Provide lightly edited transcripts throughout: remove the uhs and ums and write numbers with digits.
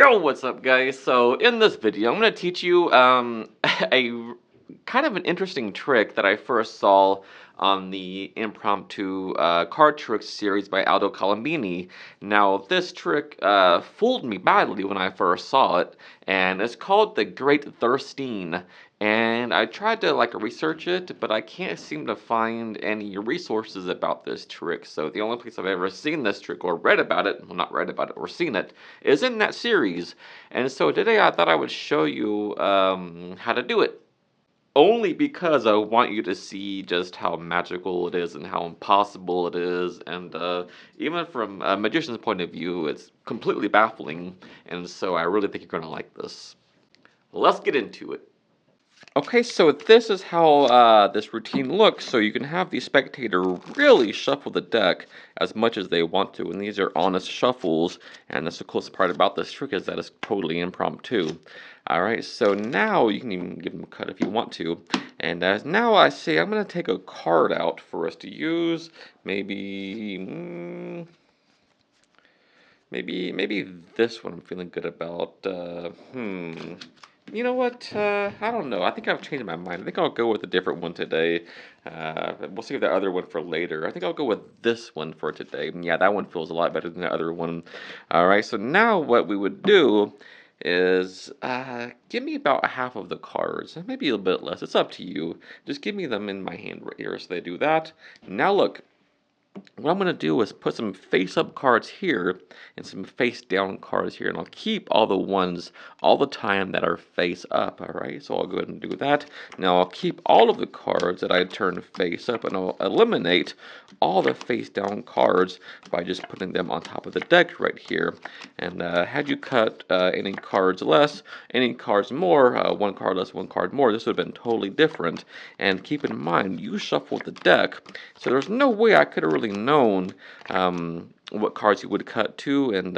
Yo, what's up, guys? So in this video, I'm going to teach you a kind of an interesting trick that I first saw on the impromptu card tricks series by Aldo Colombini. Now, this trick fooled me badly when I first saw it, and it's called the Great Thirstein. And I tried to research it, but I can't seem to find any resources about this trick. So the only place I've ever seen this trick or read about it, well, not read about it or seen it, is in that series. And so today I thought I would show you how to do it. Only because I want you to see just how magical it is and how impossible it is. And even from a magician's point of view, it's completely baffling. And so I really think you're going to like this. Let's get into it. Okay, so this is how this routine looks. So you can have the spectator really shuffle the deck as much as they want to, and these are honest shuffles. And that's the coolest part about this trick, is that it's totally impromptu. All right, so now you can even give them a cut if you want to. And as now I say, I'm going to take a card out for us to use. Maybe this one I'm feeling good about. You know what? I don't know. I think I've changed my mind. I think I'll go with a different one today. We'll save the other one for later. I think I'll go with this one for today. Yeah, that one feels a lot better than the other one. All right, so now what we would do is give me about half of the cards, maybe a little bit less. It's up to you. Just give me them in my hand right here. So they do that. Now look. What I'm going to do is put some face-up cards here and some face-down cards here, and I'll keep all the ones all the time that are face-up, alright? So I'll go ahead and do that. Now I'll keep all of the cards that I turn face-up, and I'll eliminate all the face-down cards by just putting them on top of the deck right here. And had you cut any cards less, any cards more, one card less, one card more, this would have been totally different. And keep in mind, you shuffled the deck, so there's no way I could have really known what cards you would cut to and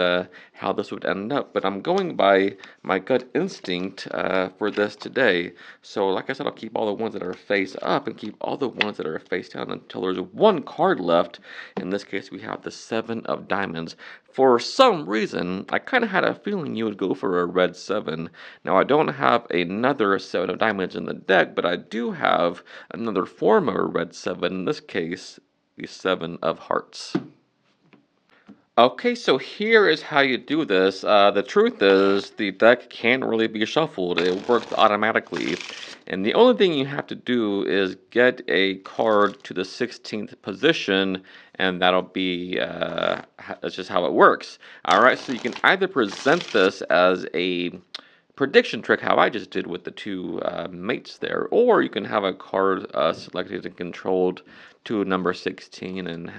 how this would end up, but I'm going by my gut instinct for this today. So like I said, I'll keep all the ones that are face up and keep all the ones that are face down until there's one card left. In this case, we have the 7 of diamonds. For some reason, I kind of had a feeling you would go for a red 7. Now, I don't have another 7 of diamonds in the deck, but I do have another form of a red 7, in this case, the 7 of hearts. Okay, so here is how you do this. The truth is, the deck can't really be shuffled. It works automatically. And the only thing you have to do is get a card to the 16th position, and that'll be, that's just how it works. Alright, so you can either present this as a prediction trick, how I just did with the two mates there, or you can have a card selected and controlled to number 16 and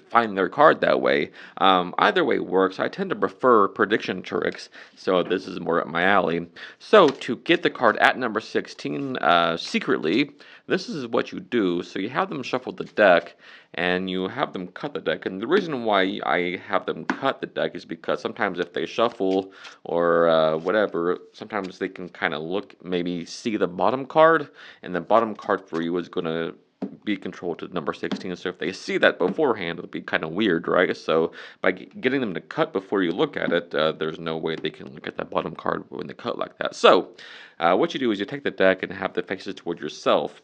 find their card that way. Either way works. I tend to prefer prediction tricks, so this is more up my alley. So to get the card at number 16 secretly, this is what you do. So you have them shuffle the deck, and you have them cut the deck. And the reason why I have them cut the deck is because sometimes if they shuffle or whatever, sometimes they can kind of maybe see the bottom card, and the bottom card for you is going to be controlled to number 16. So if they see that beforehand, it'll be kind of weird, right? So by getting them to cut before you look at it, there's no way they can look at that bottom card when they cut like that. So what you do is you take the deck and have the faces toward yourself.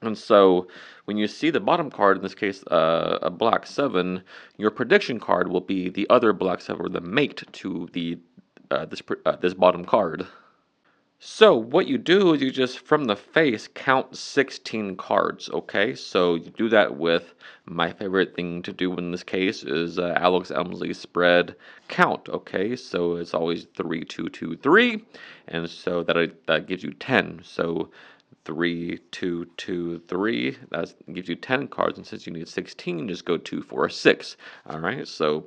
And so when you see the bottom card, in this case a black 7, your prediction card will be the other black 7, or the mate to the this bottom card. So what you do is you just, from the face, count 16 cards, okay? So you do that with, my favorite thing to do in this case is Alex Elmsley's spread count, okay? So it's always 3, 2, 2, 3, and so that gives you 10. So 3, 2, 2, 3, that gives you 10 cards, and since you need 16, just go 2, 4, 6, all right? So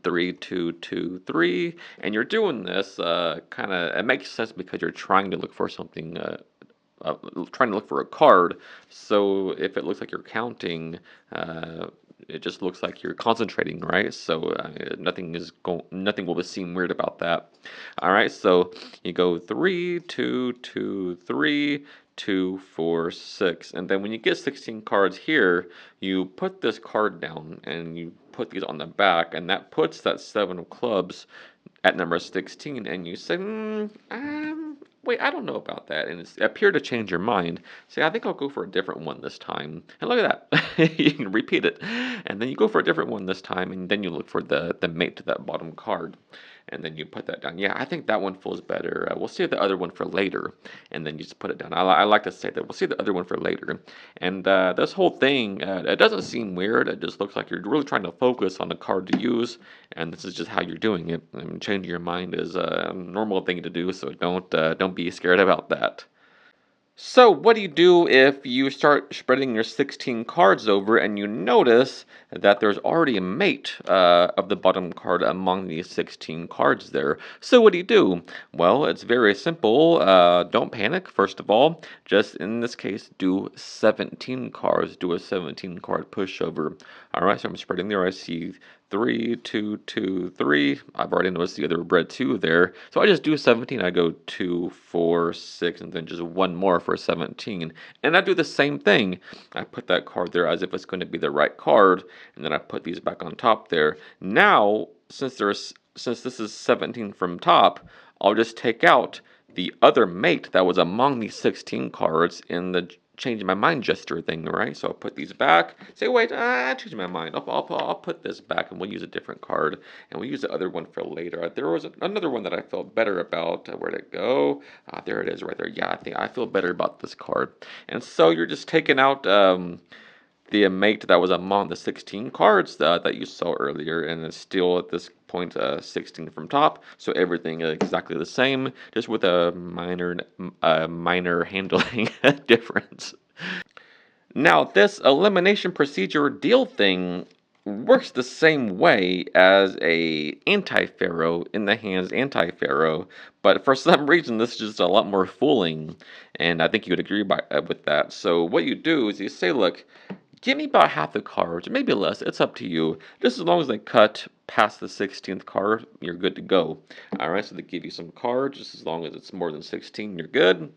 3, 2, 2, 3, and you're doing this kind of, it makes sense because you're trying to look for something, trying to look for a card. So if it looks like you're counting, it just looks like you're concentrating, right? So nothing will seem weird about that. All right, so you go 3, 2, 2, 3, 2, 4, 6, and then when you get 16 cards here, you put this card down and you put these on the back, and that puts that 7 of clubs at number 16, and you say, wait, I don't know about that, and it's appear to change your mind. Say, I think I'll go for a different one this time. And look at that. You can repeat it. And then you go for a different one this time, and then you look for the mate to that bottom card. And then you put that down. Yeah, I think that one feels better. We'll save the other one for later. And then you just put it down. I like to say that we'll save the other one for later. And this whole thing, it doesn't seem weird. It just looks like you're really trying to focus on the card to use. And this is just how you're doing it. I mean, changing your mind is a normal thing to do. So don't be scared about that. So, what do you do if you start spreading your 16 cards over and you notice that there's already a mate of the bottom card among these 16 cards there? So, what do you do? Well, it's very simple. Don't panic, first of all. Just in this case, do 17 cards. Do a 17 card pushover. Alright, so I'm spreading there. I see 3, 2, 2, 3. I've already noticed the other red 2 there. So I just do 17. I go 2, 4, 6, and then just one more for 17. And I do the same thing. I put that card there as if it's going to be the right card, and then I put these back on top there. Now, since this is 17 from top, I'll just take out the other mate that was among these 16 cards in the changing my mind gesture thing, right? So I'll put these back. Say, wait, I changed my mind. I'll put this back, and we'll use a different card, and we'll use the other one for later. There was another one that I felt better about. Where'd it go? There it is, right there. Yeah, I think I feel better about this card. And so you're just taking out the mate that was among the 16 cards that you saw earlier, and it's still at this point 16 from top, so everything is exactly the same, just with a minor handling difference. Now, this elimination procedure deal thing works the same way as a anti-pharaoh in the hands anti-pharaoh, but for some reason this is just a lot more fooling, and I think you would agree with that. So what you do is you say, look, give me about half the cards, maybe less, it's up to you. Just as long as they cut past the 16th card, you're good to go. Alright, so they give you some cards, just as long as it's more than 16, you're good.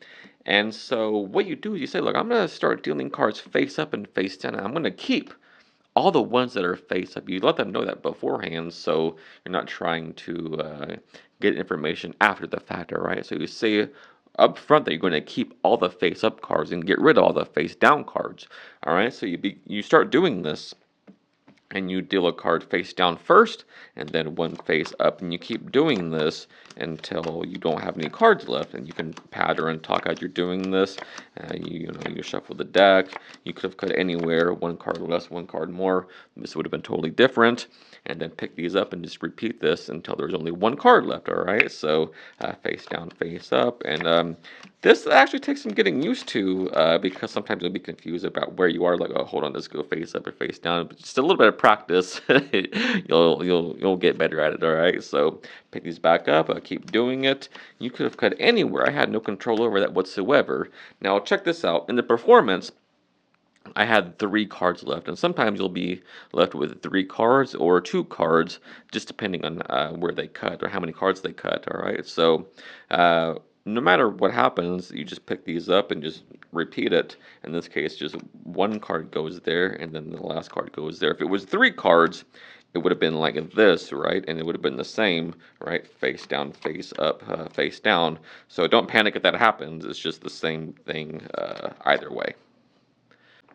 And so what you do is you say, look, I'm going to start dealing cards face up and face down, and I'm going to keep all the ones that are face up. You let them know that beforehand, so you're not trying to get information after the fact, alright? So you say up front that you're going to keep all the face up cards and get rid of all the face down cards. Alright, so you start doing this, and you deal a card face down first, and then one face up, and you keep doing this until you don't have any cards left, and you can patter and talk as you're doing this. You shuffle the deck. You could have cut anywhere, one card less, one card more. This would have been totally different. And then pick these up and just repeat this until there's only one card left. All right, so face down, face up, and this actually takes some getting used to because sometimes you'll be confused about where you are. Like, oh, hold on, let's go face up or face down. But just a little bit of practice, you'll get better at it. All right, so pick these back up. Keep doing it. You could have cut anywhere. I had no control over that whatsoever. Now check this out. In the performance, I had 3 cards left, and sometimes you'll be left with 3 cards or 2 cards, just depending on where they cut or how many cards they cut. All right, so no matter what happens, you just pick these up and just repeat it. In this case, just one card goes there, and then the last card goes there. If it was 3 cards, it would have been like this, right? And it would have been the same, right? Face down, face up, face down. So don't panic if that happens. It's just the same thing either way.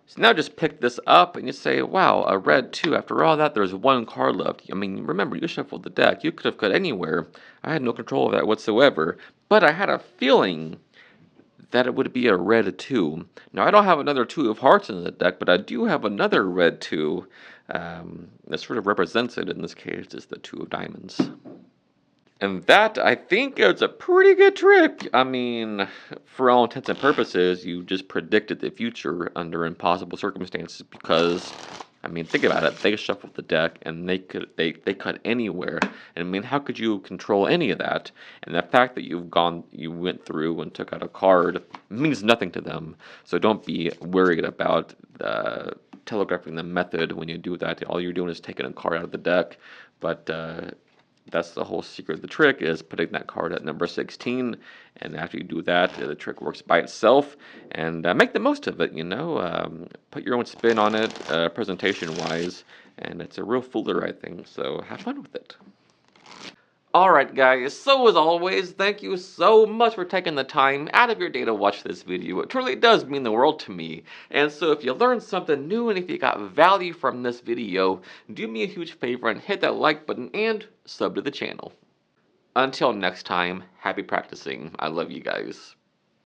So now just pick this up and you say, wow, a red 2. After all that, there's 1 card left. I mean, remember, you shuffled the deck. You could have cut anywhere. I had no control of that whatsoever. But I had a feeling that it would be a red 2. Now, I don't have another 2 of hearts in the deck, but I do have another red 2 that sort of represents it. In this case, is the 2 of diamonds. And that, I think, is a pretty good trick. I mean, for all intents and purposes, you just predicted the future under impossible circumstances because, I mean, think about it. They shuffled the deck, and they cut anywhere. And I mean, how could you control any of that? And the fact that you went through and took out a card means nothing to them. So don't be worried about telegraphing the method when you do that. All you're doing is taking a card out of the deck. But that's the whole secret of the trick, is putting that card at number 16, and after you do that, the trick works by itself, and make the most of it, Put your own spin on it, presentation-wise, and it's a real fooler, I think. So have fun with it. Alright guys, so as always, thank you so much for taking the time out of your day to watch this video. It truly does mean the world to me. And so if you learned something new and if you got value from this video, do me a huge favor and hit that like button and sub to the channel. Until next time, happy practicing. I love you guys.